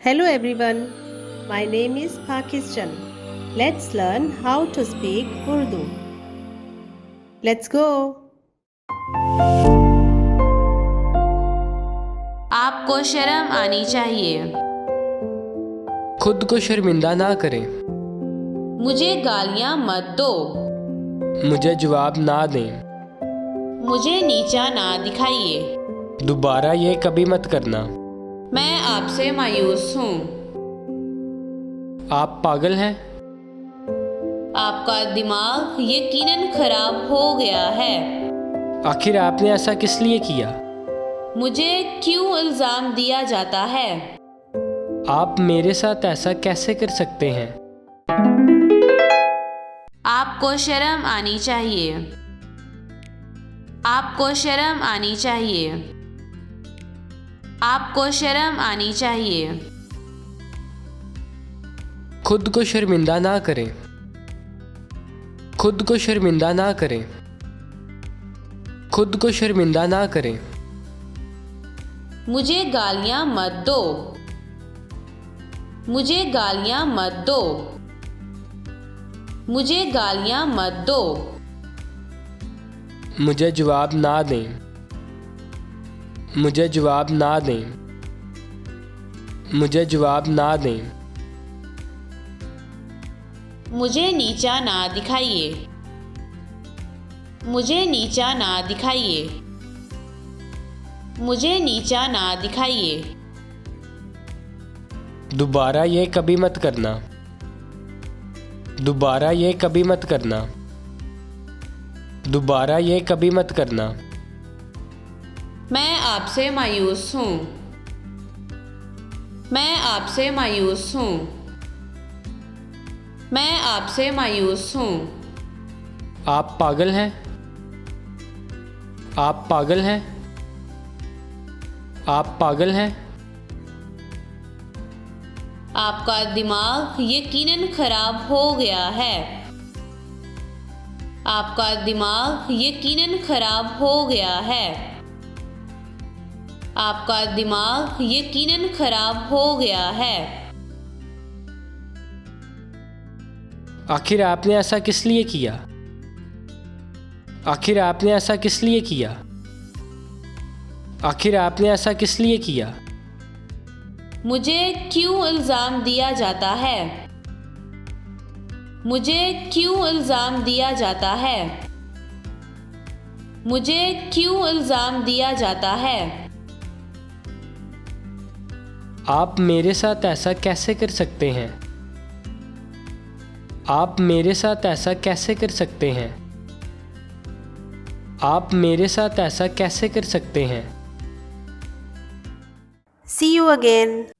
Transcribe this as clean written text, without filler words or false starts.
Hello everyone, my name is Pakistan. Let's learn how to speak Urdu. Let's go. आपको शर्म आनी चाहिए। खुद को शर्मिंदा ना करें। मुझे गालियाँ मत दो। मुझे जवाब ना दें। मुझे नीचा ना दिखाइए। दोबारा ये कभी मत करना। मैं आपसे मायूस हूँ। आप पागल हैं। आपका दिमाग यकीनन खराब हो गया है। आखिर आपने ऐसा किस लिए किया? मुझे क्यों इल्ज़ाम दिया जाता है? आप मेरे साथ ऐसा कैसे कर सकते हैं? आपको शर्म आनी चाहिए। आपको शर्म आनी चाहिए। आपको शर्म आनी चाहिए। खुद को शर्मिंदा ना करें। खुद को शर्मिंदा ना करें। खुद को शर्मिंदा ना करें। मुझे गालियाँ मत दो। मुझे गालियाँ मत दो। मुझे गालियाँ मत दो। मुझे जवाब ना दें। मुझे जवाब ना दें। मुझे जवाब ना दें। मुझे नीचा ना दिखाइए। मुझे नीचा ना दिखाइए। मुझे नीचा ना दिखाइए। दोबारा ये कभी मत करना। दोबारा ये कभी मत करना। दोबारा ये कभी मत करना। मैं आपसे मायूस हूँ। मैं आपसे मायूस हूँ। मैं आपसे मायूस हूँ। आप पागल हैं। आप पागल हैं। आप पागल हैं। आपका दिमाग यकीनन खराब हो गया है। आपका दिमाग यकीनन खराब हो गया है। आपका दिमाग यकीनन खराब हो गया है। आखिर आपने ऐसा किस लिए किया? आखिर आपने ऐसा किस लिए किया? आखिर आपने ऐसा किस लिए किया? मुझे क्यों इल्ज़ाम दिया जाता है? मुझे क्यों इल्ज़ाम दिया जाता है? मुझे क्यों इल्ज़ाम दिया जाता है? आप मेरे साथ ऐसा कैसे कर सकते हैं? आप मेरे साथ ऐसा कैसे कर सकते हैं? आप मेरे साथ ऐसा कैसे कर सकते हैं? See you again.